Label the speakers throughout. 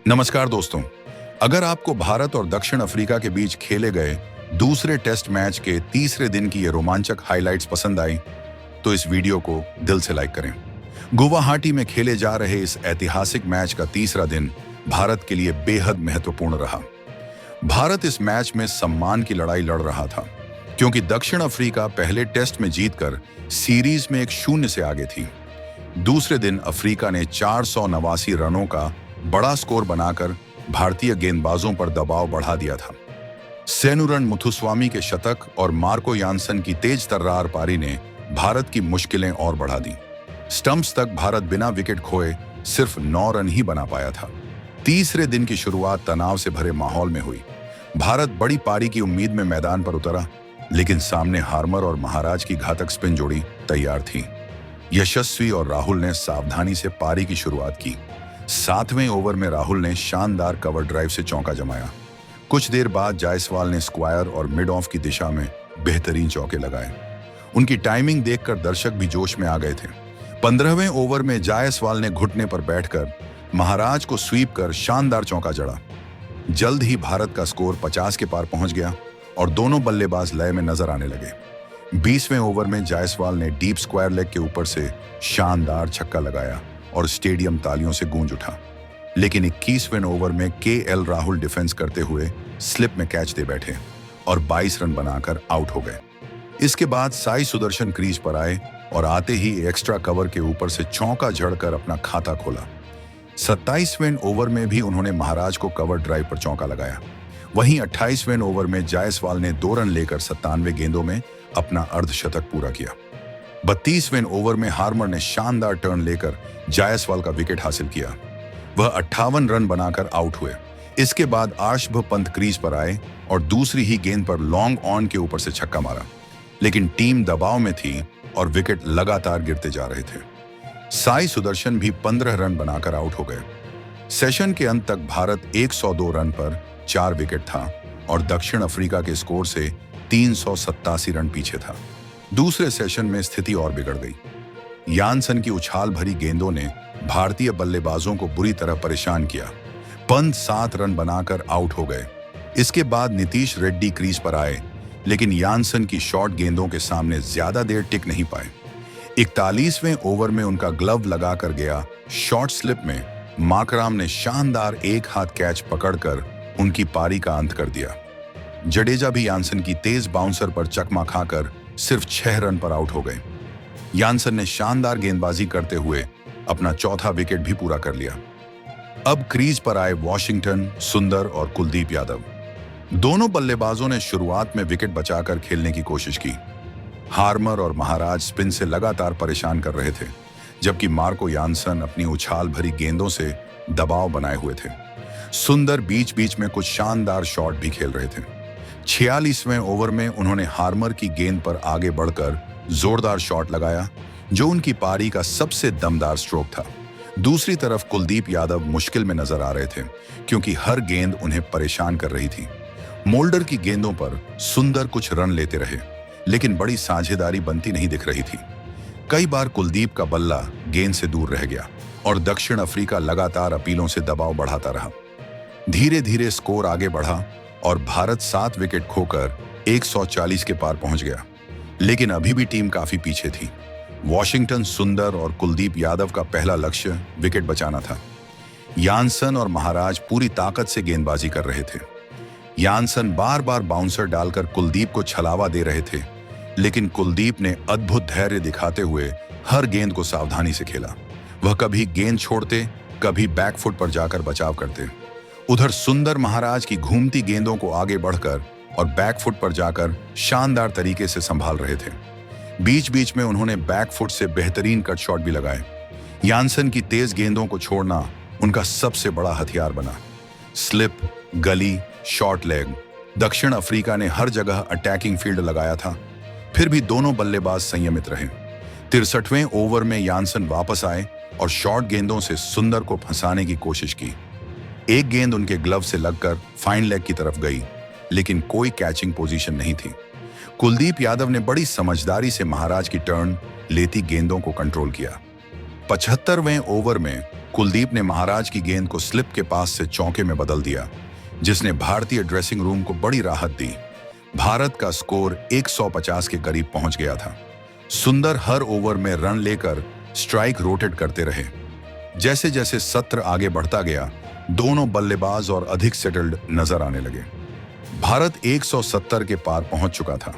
Speaker 1: नमस्कार दोस्तों। अगर आपको भारत और दक्षिण अफ्रीका के बीच खेले गए दूसरे टेस्ट मैच के तीसरे दिन की ये रोमांचक हाइलाइट्स पसंद आई तो इस वीडियो को दिल से लाइक करें। गुवाहाटी में खेले जा रहे इस ऐतिहासिक मैच का तीसरा दिन भारत के लिए बेहद महत्वपूर्ण रहा। भारत इस मैच में सम्मान की लड़ाई लड़ रहा था क्योंकि दक्षिण अफ्रीका पहले टेस्ट में जीतकर सीरीज में 1-0 से आगे थी। दूसरे दिन अफ्रीका ने 489 रनों का बड़ा स्कोर बनाकर भारतीय गेंदबाजों पर दबाव बढ़ा दिया था। सेनुरन मुथुस्वामी के शतक और मार्को यानसन की तेज तर्रार पारी ने भारत की मुश्किलें और बढ़ा दी। स्टंप्स तक भारत बिना विकेट खोए सिर्फ 9 रन ही बना पाया था। तीसरे दिन की शुरुआत तनाव से भरे माहौल में हुई। भारत बड़ी पारी की उम्मीद में मैदान पर उतरा, लेकिन सामने हार्मर और महाराज की घातक स्पिन जोड़ी तैयार थी। यशस्वी और राहुल ने सावधानी से पारी की शुरुआत की। 7वें ओवर में राहुल ने शानदार कवर ड्राइव से चौका जमाया। कुछ देर बाद जायसवाल ने स्क्वायर और मिड ऑफ की दिशा में बेहतरीन चौके लगाए। उनकी टाइमिंग देखकर दर्शक भी जोश में आ गए थे। 15वें ओवर में जायसवाल ने घुटने पर बैठकर महाराज को स्वीप कर शानदार चौका जड़ा। जल्द ही भारत का स्कोर 50 के पार पहुंच गया और दोनों बल्लेबाज लय में नजर आने लगे। 20वें ओवर में जायसवाल ने डीप स्क्वायर लेग के ऊपर से शानदार छक्का लगाया और स्टेडियम तालियों से गूंज उठा। लेकिन 21वें ओवर में केएल राहुल डिफेंस करते हुए स्लिप में कैच दे बैठे और 22 रन बनाकर आउट हो गए। इसके बाद साई सुदर्शन क्रीज पर आए और आते ही एक्स्ट्रा कवर के ऊपर से चौका झड़कर अपना खाता खोला। 27वें ओवर में भी उन्होंने महाराज को कवर ड्राइव पर चौका लगाया। वहीं 28वें ओवर में जायसवाल ने 2 रन लेकर 97 गेंदों में अपना अर्धशतक पूरा किया। 32वें ओवर में हार्मर ने शानदार टर्न लेकर जायसवाल का विकेट हासिल किया। वह 58 रन बनाकर आउट हुए। इसके बाद आर्षभ पंत क्रीज पर आए और दूसरी ही गेंद पर लॉन्ग ऑन के ऊपर से छक्का मारा, लेकिन टीम दबाव में थी और विकेट लगातार गिरते जा रहे थे। साई सुदर्शन भी 15 रन बनाकर आउट हो गए। सेशन के अंत तक भारत 102 रन पर 4 विकेट था और दक्षिण अफ्रीका के स्कोर से 387 रन पीछे था। दूसरे सेशन में स्थिति और बिगड़ गई। यानसन की उछाल भरी गेंदों ने भारतीय बल्लेबाजों को बुरी तरह परेशान किया। पंत 7 रन बनाकर आउट हो गए। इसके बाद नीतीश रेड्डी क्रीज पर आए, लेकिन यानसन की शॉर्ट गेंदों के सामने ज्यादा देर टिक नहीं पाए। 41वें ओवर में उनका ग्लव लगाकर गया शॉर्ट स्लिप में माकराम ने शानदार एक हाथ कैच पकड़कर उनकी पारी का अंत कर दिया। जडेजा भी यानसन की तेज बाउंसर पर चकमा खाकर सिर्फ 6 रन पर आउट हो गए। यानसन ने शानदार गेंदबाजी करते हुए अपना चौथा विकेट भी पूरा कर लिया। अब क्रीज पर आए वॉशिंगटन, सुंदर और कुलदीप यादव। दोनों बल्लेबाजों ने शुरुआत में विकेट बचाकर खेलने की कोशिश की। हार्मर और महाराज स्पिन से लगातार परेशान कर रहे थे, जबकि मार्को यानसन अपनी उछाल भरी गेंदों से दबाव बनाए हुए थे। सुंदर बीच बीच में कुछ शानदार शॉट भी खेल रहे थे। 46वें ओवर में उन्होंने हार्मर की गेंद पर आगे बढ़कर जोरदार शॉट लगाया, जो उनकी पारी का सबसे दमदार स्ट्रोक था। दूसरी तरफ कुलदीप यादव मुश्किल में नजर आ रहे थे क्योंकि हर गेंद उन्हें परेशान कर रही थी। मोल्डर की गेंदों पर सुंदर कुछ रन लेते रहे, लेकिन बड़ी साझेदारी बनती नहीं दिख रही थी। कई बार कुलदीप का बल्ला गेंद से दूर रह गया और दक्षिण अफ्रीका लगातार अपीलों से दबाव बढ़ाता रहा। धीरे धीरे स्कोर आगे बढ़ा और भारत 7 विकेट खोकर 140 के पार पहुंच गया, लेकिन अभी भी टीम काफी पीछे थी। वॉशिंगटन, सुंदर और कुलदीप यादव का पहला लक्ष्य विकेट बचाना था। यानसन और महाराज पूरी ताकत से गेंदबाजी कर रहे थे। यानसन बार बार बाउंसर डालकर कुलदीप को छलावा दे रहे थे, लेकिन कुलदीप ने अद्भुत धैर्य दिखाते हुए हर गेंद को सावधानी से खेला। वह कभी गेंद छोड़ते, कभी बैकफुट पर जाकर बचाव करते। उधर सुंदर महाराज की घूमती गेंदों को आगे बढ़कर और बैकफुट पर जाकर शानदार तरीके से संभाल रहे थे। बीच बीच में उन्होंने बैकफुट से बेहतरीन कट शॉट भी लगाए। यानसन की तेज गेंदों को छोड़ना उनका सबसे बड़ा हथियार बना। स्लिप, गली, शॉर्ट लेग, दक्षिण अफ्रीका ने हर जगह अटैकिंग फील्ड लगाया था, फिर भी दोनों बल्लेबाज संयमित रहे। 63वें ओवर में यानसन वापस आए और शॉर्ट गेंदों से सुंदर को फंसाने की कोशिश की। एक गेंद उनके ग्लव से लगकर फाइन लेग की तरफ गई, लेकिन कोई कैचिंग पोजीशन नहीं थी। कुलदीप यादव ने बड़ी समझदारी से महाराज की टर्न लेती गेंदों को कंट्रोल किया। 75वें ओवर में कुलदीप ने महाराज की गेंद को स्लिप के पास से चौके में बदल दिया, जिसने भारतीय ड्रेसिंग रूम को बड़ी राहत दी। भारत का स्कोर 150 के करीब पहुंच गया था। सुंदर हर ओवर में रन लेकर स्ट्राइक रोटेट करते रहे। जैसे जैसे सत्र आगे बढ़ता गया, दोनों बल्लेबाज और अधिक सेटल्ड नजर आने लगे। भारत 170 के पार पहुंच चुका था।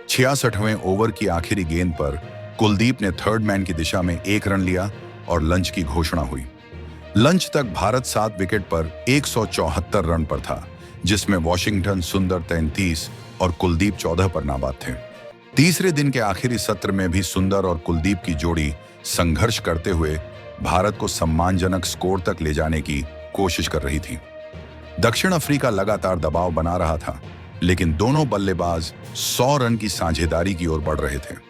Speaker 1: 66वें ओवर की आखिरी गेंद पर कुलदीप ने थर्ड मैन की दिशा में 1 रन लिया और लंच की घोषणा हुई। लंच तक भारत 7 विकेट पर 174 रन पर था, जिसमें वॉशिंगटन सुंदर 33 और कुलदीप 14 पर नाबाद थे। तीसरे दिन के आखिरी सत्र में भी सुंदर और कुलदीप की जोड़ी संघर्ष करते हुए भारत को सम्मानजनक स्कोर तक ले जाने की कोशिश कर रही थी। दक्षिण अफ्रीका लगातार दबाव बना रहा था, लेकिन दोनों बल्लेबाज 100 रन की साझेदारी की ओर बढ़ रहे थे।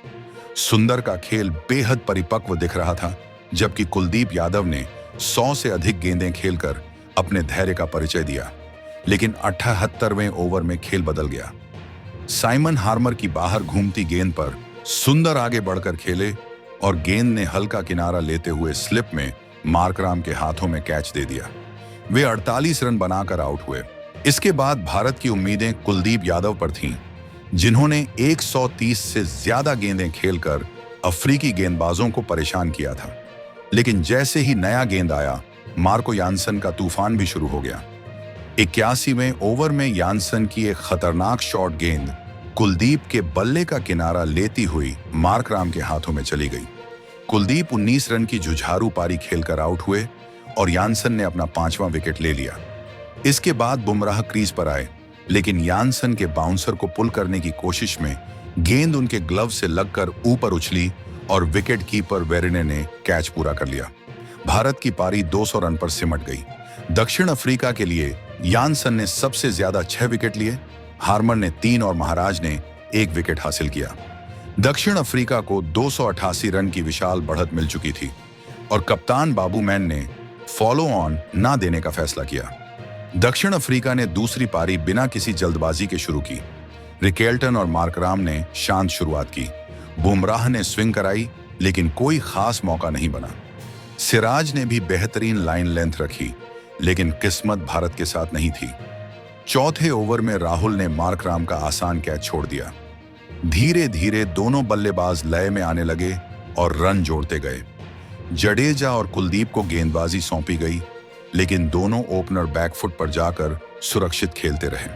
Speaker 1: सुंदर का खेल बेहद परिपक्व दिख रहा था, जबकि कुलदीप यादव ने 100 से अधिक गेंदें खेलकर अपने धैर्य का परिचय दिया। लेकिन 78वें ओवर में खेल बदल गया। साइमन हार्मर की बाहर घूमती गेंद पर सुंदर आगे बढ़कर खेले और गेंद ने हल्का किनारा लेते हुए स्लिप में मार्कराम के हाथों में कैच दे दिया। वे 48 रन बनाकर आउट हुए। इसके बाद भारत की उम्मीदें कुलदीप यादव पर थीं, जिन्होंने 130 से ज्यादा गेंदें खेलकर अफ्रीकी गेंदबाजों को परेशान किया था। लेकिन जैसे ही नया गेंद आया, मार्को यानसन का तूफान भी शुरू हो गया। 81वें ओवर में यानसन की एक खतरनाक शॉट गेंद कुलदीप के बल्ले का किनारा लेती हुई मार्कराम के हाथों में चली गई। कुलदीप 19 रन की जुझारू पारी खेलकर आउट हुए और यानसन ने अपना 5वां विकेट ले लिया। इसके बाद बुमराह क्रीज पर आए, लेकिन यानसन के बाउंसर को पुल करने की कोशिश में गेंद उनके ग्लव से लगकर ऊपर उछली और विकेट कीपर वेरिने ने कैच पूरा कर लिया। भारत की पारी 200 रन पर सिमट गई। दक्षिण अफ्रीका के लिए यानसन ने सबसे ज्यादा 6 विकेट लिए, हार्मर ने 3 और महाराज ने 1 विकेट हासिल किया। दक्षिण अफ्रीका को 288 रन की विशाल बढ़त मिल चुकी थी और कप्तान बाबूमैन ने फॉलो ऑन ना देने का फैसला किया। दक्षिण अफ्रीका ने दूसरी पारी बिना किसी जल्दबाजी के शुरू की। रिकेल्टन और मार्कराम ने शांत शुरुआत की। बुमराह ने स्विंग कराई, लेकिन कोई खास मौका नहीं बना। सिराज ने भी बेहतरीन लाइन लेंथ रखी, लेकिन किस्मत भारत के साथ नहीं थी। चौथे ओवर में राहुल ने मार्कराम का आसान कैच छोड़ दिया। धीरे धीरे दोनों बल्लेबाज लय में आने लगे और रन जोड़ते गए। जडेजा और कुलदीप को गेंदबाजी सौंपी गई, लेकिन दोनों ओपनर बैकफुट पर जाकर सुरक्षित खेलते रहे।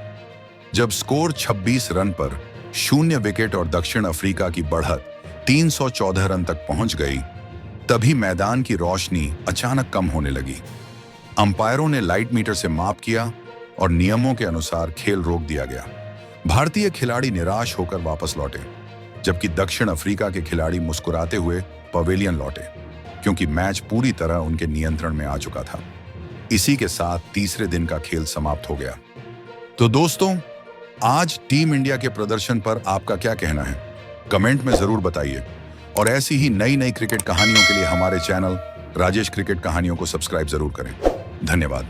Speaker 1: जब स्कोर 26 रन पर 0 विकेट और दक्षिण अफ्रीका की बढ़त 314 रन तक पहुंच गई, तभी मैदान की रोशनी अचानक कम होने लगी। अंपायरों ने लाइट मीटर से माप किया और नियमों के अनुसार खेल रोक दिया गया। भारतीय खिलाड़ी निराश होकर वापस लौटे, जबकि दक्षिण अफ्रीका के खिलाड़ी मुस्कुराते हुए पवेलियन लौटे, क्योंकि मैच पूरी तरह उनके नियंत्रण में आ चुका था। इसी के साथ तीसरे दिन का खेल समाप्त हो गया। तो दोस्तों, आज टीम इंडिया के प्रदर्शन पर आपका क्या कहना है? कमेंट में जरूर बताइए और ऐसी ही नई नई क्रिकेट कहानियों के लिए हमारे चैनल राजेश क्रिकेट कहानियों को सब्सक्राइब जरूर करें। धन्यवाद।